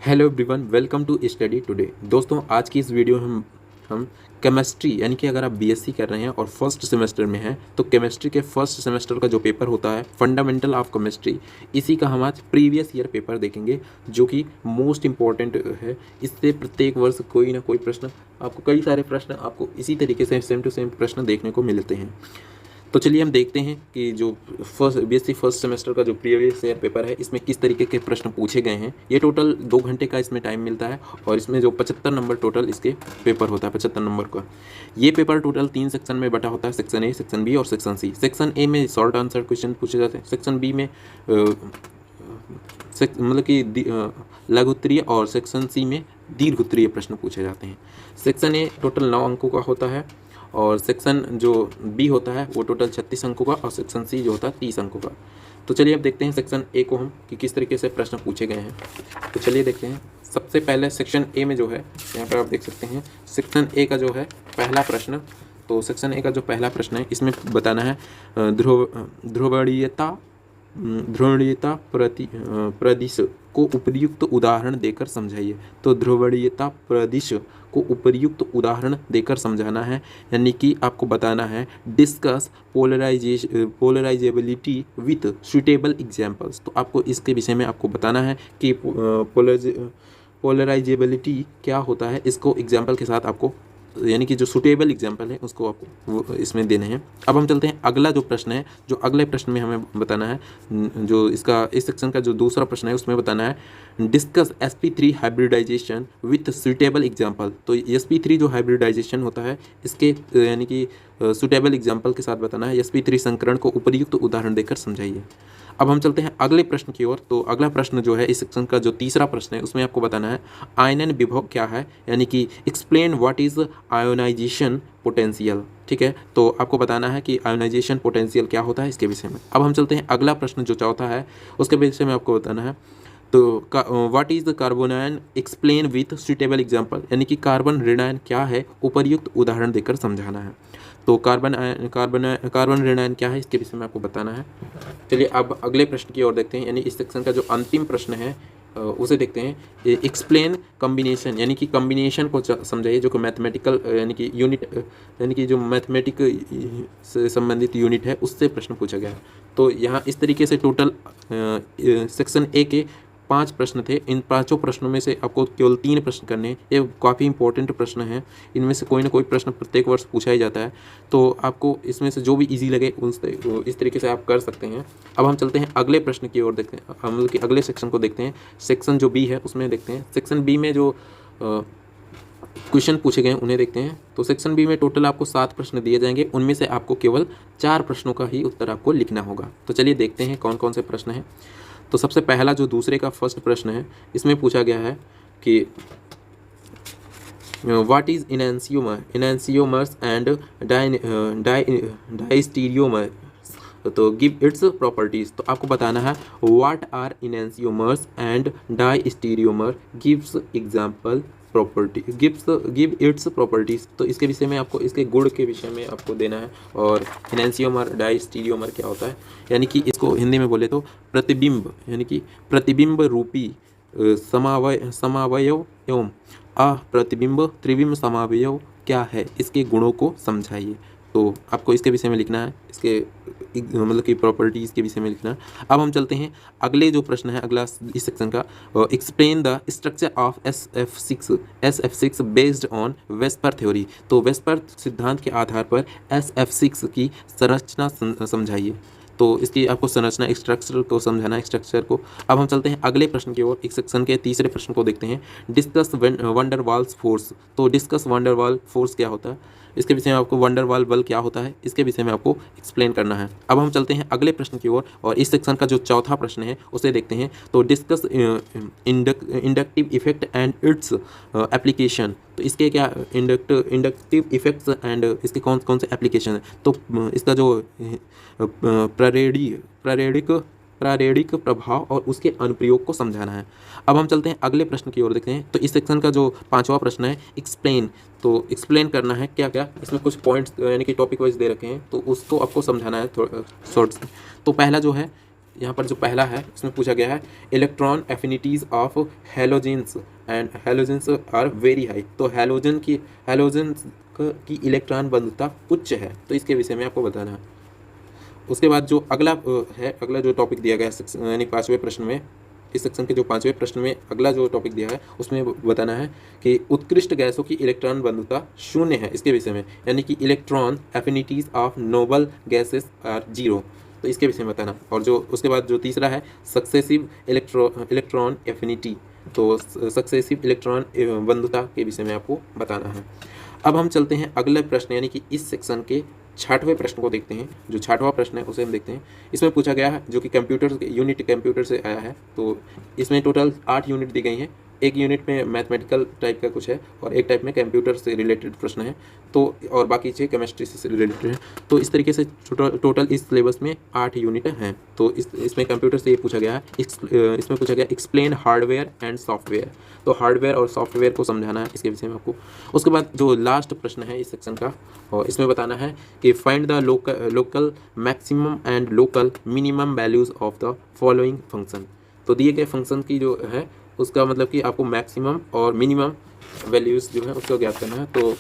Hello everyone, welcome to study today. दोस्तों, आज की इस वीडियो में हम केमिस्ट्री यानी कि अगर आप बीएससी कर रहे हैं और फर्स्ट सेमेस्टर में हैं तो केमिस्ट्री के फर्स्ट सेमेस्टर का जो पेपर होता है फंडामेंटल ऑफ केमिस्ट्री, इसी का हम आज प्रीवियस ईयर पेपर देखेंगे जो कि मोस्ट इम्पॉर्टेंट है। इससे प्रत्येक वर्ष कोई ना कोई प्रश्न आपको, कई सारे प्रश्न आपको इसी तरीके से सेम टू सेम प्रश्न देखने को मिलते हैं। तो चलिए हम देखते हैं कि जो बीएससी फर्स्ट सेमेस्टर का जो प्रीवियस ईयर पेपर है इसमें किस तरीके के प्रश्न पूछे गए हैं। ये टोटल 2 घंटे का इसमें टाइम मिलता है और इसमें जो 75 नंबर टोटल इसके पेपर होता है, 75 नंबर का ये पेपर टोटल 3 सेक्शन में बटा होता है, सेक्शन ए, सेक्शन बी और सेक्शन सी। सेक्शन ए में शॉर्ट आंसर क्वेश्चन पूछे जाते हैं, सेक्शन बी में मतलब कि लघु उत्तरीय और सेक्शन सी में दीर्घ उत्तरीय प्रश्न पूछे जाते हैं। सेक्शन ए टोटल 9 अंकों का होता है और सेक्शन जो बी होता है वो टोटल 36 अंकों का और सेक्शन सी जो होता है 30 अंकों का। तो चलिए अब देखते हैं सेक्शन ए को हम कि किस तरीके से प्रश्न पूछे गए हैं। तो चलिए देखते हैं। सबसे पहले सेक्शन ए में जो है, यहाँ पर आप देख सकते हैं सेक्शन ए का जो है पहला प्रश्न। तो सेक्शन ए का जो पहला प्रश्न है इसमें बताना है ध्रुवणीयता प्रदिश को उपयुक्त उदाहरण देकर समझाइए। तो ध्रुवणीयता प्रदिश को उपयुक्त उदाहरण देकर समझाना है, यानी कि आपको बताना है discuss polarisability with suitable examples. तो आपको इसके विषय में आपको बताना है कि पोलराइजेबिलिटी क्या होता है, इसको एग्जाम्पल के साथ आपको, यानी कि जो सुटेबल एग्जाम्पल है उसको आपको इसमें देने हैं। अब हम चलते हैं अगला जो प्रश्न है, जो अगले प्रश्न में हमें बताना है, जो इसका इस सेक्शन का जो दूसरा प्रश्न है उसमें बताना है discuss sp3 hybridization with suitable example. तो sp3 जो हाइब्रिडाइजेशन होता है इसके यानी कि सुटेबल एग्जाम्पल के साथ बताना है, sp3 संकरण को उपयुक्त उदाहरण देकर समझाइए। अब हम चलते हैं अगले प्रश्न की ओर। तो अगला प्रश्न जो है इस सेक्शन का जो तीसरा प्रश्न है उसमें आपको बताना है आयनन विभव क्या है, यानी कि explain what is ionization potential. ठीक है, तो आपको बताना है कि आयोनाइजेशन पोटेंशियल क्या होता है इसके विषय में। अब हम चलते हैं अगला प्रश्न जो चौथा है उसके विषय में आपको बताना है। तो what is the carbanion explain with suitable example, यानी कि कार्बन ऋणायन क्या है, उपयुक्त उदाहरण देकर समझाना है। तो कार्बन ऋणायन क्या है इसके विषय में आपको बताना है। चलिए अब अगले प्रश्न की ओर देखते हैं, यानी इस सेक्शन का जो अंतिम प्रश्न है उसे देखते हैं। एक्सप्लेन कॉम्बिनेशन, यानी कि कॉम्बिनेशन को समझाइए, जो कि मैथमेटिकल यानी कि यूनिट, यानी कि जो मैथमेटिक से संबंधित यूनिट है उससे प्रश्न पूछा गया है। तो यहाँ इस तरीके से टोटल सेक्शन ए के 5 प्रश्न थे। इन 5 प्रश्नों में से आपको केवल 3 प्रश्न करने हैं। ये काफ़ी इंपॉर्टेंट प्रश्न हैं, इनमें से कोई ना कोई प्रश्न प्रत्येक वर्ष पूछा ही जाता है। तो आपको इसमें से जो भी इजी लगे उनसे इस तरीके से आप कर सकते हैं। अब हम चलते हैं अगले प्रश्न की ओर, देखते हैं हम लोग कि अगले सेक्शन को देखते हैं। सेक्शन जो बी है उसमें देखते हैं। सेक्शन बी में जो क्वेश्चन पूछे गए उन्हें देखते हैं। तो सेक्शन बी में टोटल आपको 7 प्रश्न दिए जाएंगे, उनमें से आपको केवल 4 प्रश्नों का ही उत्तर आपको लिखना होगा। तो चलिए देखते हैं कौन कौन से प्रश्न हैं। तो सबसे पहला जो दूसरे का फर्स्ट प्रश्न है इसमें पूछा गया है कि what is enantiomers and diastereomers, तो गिव इट्स प्रॉपर्टीज। तो आपको बताना है what are enantiomers and diastereomer, gives example property, give its properties. तो इसके विषय में आपको, इसके गुण के विषय में आपको देना है। और इनैंसियोमर डायस्टीरियोमर क्या होता है, यानी कि इसको हिंदी में बोले तो प्रतिबिंब, यानी कि प्रतिबिंब रूपी समावयव एवं अप्रतिबिंब त्रिबिंब समावयव क्या है, इसके गुणों को समझाइए। तो आपको इसके विषय में लिखना है, इसके मतलब कि प्रॉपर्टीज़ के विषय में लिखना है। अब हम चलते हैं अगले जो प्रश्न है, अगला इस सेक्शन का, explain the structure of SF6 based on VSEPR theory. तो वेस्पर सिद्धांत के आधार पर SF6 की संरचना समझाइए। तो इसकी आपको संरचना, स्ट्रक्चर को समझाना है, स्ट्रक्चर को। अब हम चलते हैं अगले प्रश्न की ओर। इस सेक्शन के तीसरे प्रश्न को देखते हैं। Discuss van der waals force. तो डिस्कस वंडरवाल फोर्स क्या होता है, इसके विषय में आपको, वंडरवाल बल क्या होता है इसके विषय में आपको एक्सप्लेन करना है। अब हम चलते हैं अगले प्रश्न की ओर और इस सेक्शन का जो चौथा प्रश्न है उसे देखते हैं। तो discuss inductive effect and its application. तो इसके क्या इंडक्टिव इफेक्ट्स एंड इसके कौन कौन से एप्लीकेशन है। तो इसका जो प्रारेणिक प्रभाव और उसके अनुप्रयोग को समझाना है। अब हम चलते हैं अगले प्रश्न की ओर देखते हैं। तो इस सेक्शन का जो 5वां प्रश्न है एक्सप्लेन। तो एक्सप्लेन करना है क्या क्या, इसमें कुछ पॉइंट्स यानी कि टॉपिक वाइज दे रखे हैं, तो उसको आपको समझाना है थोड़ा शॉर्ट से। तो पहला जो है यहाँ पर जो पहला है इसमें पूछा गया है electron affinities of halogens and halogens are very high. तो हेलोजन की इलेक्ट्रॉन बंधुता उच्च है, तो इसके विषय में आपको बताना है। उसके बाद जो अगला जो टॉपिक दिया गया है यानी 5वें प्रश्न में, इस सेक्शन के जो 5वें प्रश्न में अगला जो टॉपिक दिया है उसमें बताना है कि उत्कृष्ट गैसों की इलेक्ट्रॉन बंधुता शून्य है, इसके विषय में, यानी कि electron affinities of noble gases are 0, तो इसके विषय में बताना। और जो उसके बाद जो तीसरा है सक्सेसिव इलेक्ट्रॉन एफिनिटी, तो सक्सेसिव इलेक्ट्रॉन बंधुता के विषय में आपको बताना है। अब हम चलते हैं अगले प्रश्न यानी कि इस सेक्शन के 6वें प्रश्न को देखते हैं। जो 6वां प्रश्न है उसे हम देखते हैं। इसमें पूछा गया है जो कि कंप्यूटर से आया है, तो इसमें टोटल 8 यूनिट दी गई हैं। एक यूनिट में मैथमेटिकल टाइप का कुछ है और एक टाइप में कंप्यूटर से रिलेटेड प्रश्न है, तो और बाकी 6 केमिस्ट्री से रिलेटेड है। तो इस तरीके से टोटल इस सिलेबस में 8 यूनिट हैं। तो इसमें कंप्यूटर से ये पूछा गया है, इसमें पूछा गया एक्सप्लेन हार्डवेयर एंड सॉफ्टवेयर, तो हार्डवेयर और सॉफ्टवेयर को समझाना है इसके विषय में आपको। उसके बाद जो लास्ट प्रश्न है इस सेक्शन का, और इसमें बताना है कि find the local maximum and local minimum values of the following function. तो दिए गए फंक्शन की जो है उसका मतलब कि आपको मैक्सिमम और मिनिमम वैल्यूज़ जो है उसको ज्ञात करना है। तो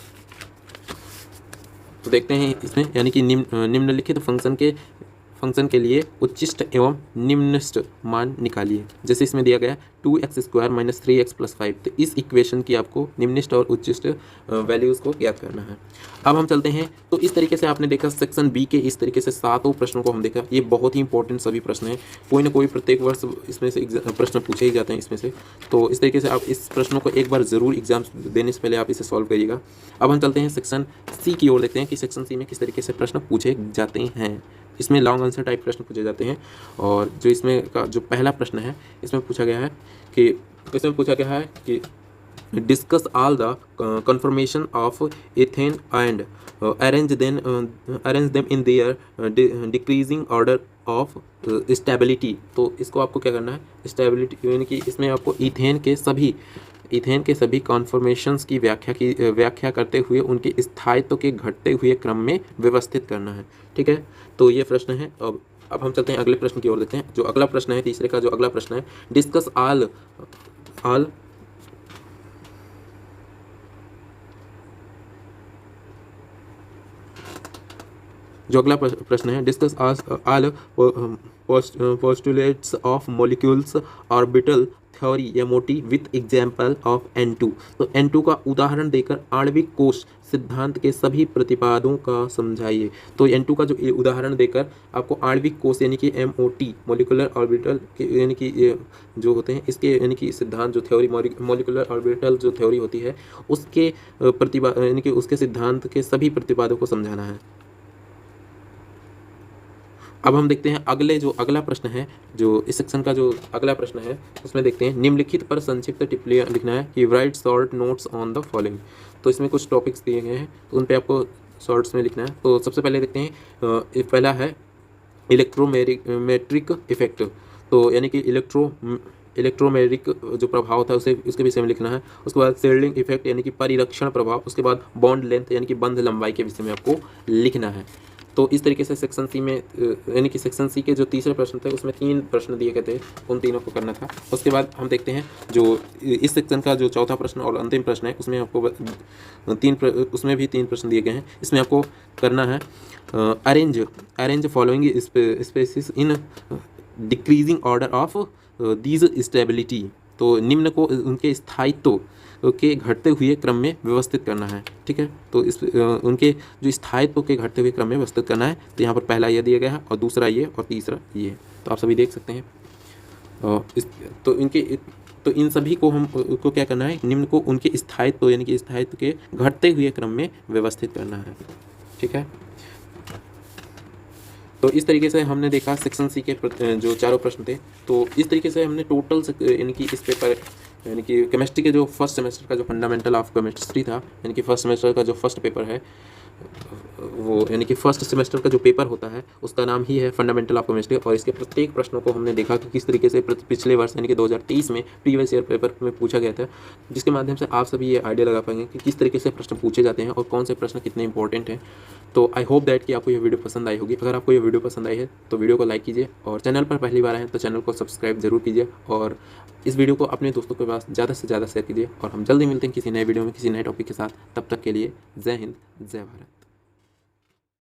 देखते हैं इसमें, यानी कि निम्नलिखित फंक्शन के लिए उच्चिष्ट एवं निम्नलिखित मान निकालिए। जैसे इसमें दिया गया 2x² - 3x + 5, तो इस इक्वेशन की आपको निम्नलिखित और उच्चिष्ट वैल्यूज़ को ज्ञात करना है। अब हम चलते हैं, तो इस तरीके से आपने देखा सेक्शन बी के इस तरीके से 7 प्रश्नों को हम देखा। ये बहुत ही इंपॉर्टेंट सभी प्रश्न हैं, कोई ना कोई प्रत्येक वर्ष इसमें से प्रश्न पूछे ही जाते हैं इसमें से। तो इस तरीके से आप इस प्रश्नों को एक बार ज़रूर एग्जाम देने से पहले आप इसे सॉल्व करिएगा। अब हम चलते हैं सेक्शन सी की ओर, देखते हैं कि सेक्शन सी में किस तरीके से प्रश्न पूछे जाते हैं। इसमें लॉन्ग आंसर टाइप प्रश्न पूछे जाते हैं। और जो इसमें का जो पहला प्रश्न है इसमें पूछा गया है कि discuss all the confirmation of ethane and arrange them in their decreasing order of stability. तो इसको आपको क्या करना है, स्टेबिलिटी यानी कि इसमें आपको इथेन के सभी कॉन्फर्मेशंस की व्याख्या करते हुए उनके स्थायित्व के घटते हुए क्रम में व्यवस्थित करना है। ठीक है, तो ये प्रश्न है। अब हम चलते हैं अगले प्रश्न की ओर, देखते हैं। जो अगला प्रश्न है तीसरे का जो अगला प्रश्न है, डिस्कस ऑल जो अगला प्रश्न है, discuss all postulates of molecules orbital theory या मोटी विथ एग्जाम्पल ऑफ N2। तो N2 का उदाहरण देकर आणविक कोश सिद्धांत के सभी प्रतिपादों का समझाइए। तो N2 का जो उदाहरण देकर आपको आणविक कोश यानी कि MOT मॉलिक्यूलर ऑर्बिटल यानी कि ये जो होते हैं इसके यानी कि सिद्धांत जो थ्योरी मॉलिक्यूलर ऑर्बिटल जो थ्योरी होती है उसके यानी कि उसके सिद्धांत के सभी प्रतिपादों को समझाना है। अब हम देखते हैं अगला प्रश्न है, जो इस सेक्शन का जो अगला प्रश्न है उसमें देखते हैं निम्नलिखित पर संक्षिप्त टिप्पणी लिखना है कि right short notes on the following. तो इसमें कुछ टॉपिक्स दिए गए हैं तो उन पे आपको शॉर्ट्स में लिखना है। तो सबसे पहले देखते हैं, पहला है इलेक्ट्रोमेट्रिक इफेक्ट, तो यानी कि इलेक्ट्रोमेट्रिक जो प्रभाव होता है उसके विषय में लिखना है। उसके बाद शील्डिंग इफेक्ट यानी कि परिरक्षण प्रभाव, उसके बाद बॉन्ड लेंथ यानी कि बंध लंबाई के विषय में आपको लिखना है। तो इस तरीके से सेक्शन सी में यानी कि सेक्शन सी के जो तीसरे प्रश्न थे उसमें 3 प्रश्न दिए गए थे, उन तीनों को करना था। उसके बाद हम देखते हैं जो इस सेक्शन का जो चौथा प्रश्न और अंतिम प्रश्न है उसमें आपको उसमें भी 3 प्रश्न दिए गए हैं। इसमें आपको करना है arrange following species in decreasing order of these stability. तो निम्न को उनके स्थायित्व के घटते हुए क्रम में व्यवस्थित करना है। ठीक है, तो उनके जो स्थायित्व के घटते हुए क्रम में व्यवस्थित करना है। तो यहाँ पर पहला ये दिया गया है और दूसरा ये और तीसरा ये, तो आप सभी देख सकते हैं। तो इन सभी को को क्या करना है, निम्न को उनके स्थायित्व यानी कि स्थायित्व के घटते हुए क्रम में व्यवस्थित करना है। ठीक है, तो इस तरीके से हमने देखा सेक्शन सी के जो 4 प्रश्न थे। तो इस तरीके से हमने टोटल यानी कि इस पेपर यानी कि केमिस्ट्री के जो फर्स्ट सेमेस्टर का जो फंडामेंटल ऑफ केमिस्ट्री था, यानी कि फर्स्ट सेमेस्टर का जो फर्स्ट पेपर है वो यानी कि फर्स्ट सेमेस्टर का जो पेपर होता है उसका नाम ही है फंडामेंटल ऑफ केमिस्ट्री। और इसके प्रत्येक प्रश्नों को हमने देखा कि किस तरीके से पिछले वर्ष यानी कि 2023 में प्रीवियस ईयर पेपर में पूछा गया था, जिसके माध्यम से आप सभी ये आइडिया लगा पाएंगे कि किस तरीके से प्रश्न पूछे जाते हैं और कौन से प्रश्न कितने इंपॉर्टेंट हैं। तो आई होप दैट कि आपको ये वीडियो पसंद आई होगी। अगर आपको ये वीडियो पसंद आई है तो वीडियो को लाइक कीजिए, और चैनल पर पहली बार आए तो चैनल को सब्सक्राइब जरूर कीजिए, और इस वीडियो को अपने दोस्तों के पास ज़्यादा से ज़्यादा शेयर कीजिए। और हम जल्दी मिलते हैं किसी नए वीडियो में किसी नए टॉपिक के साथ। तब तक के लिए जय हिंद, जय भारत।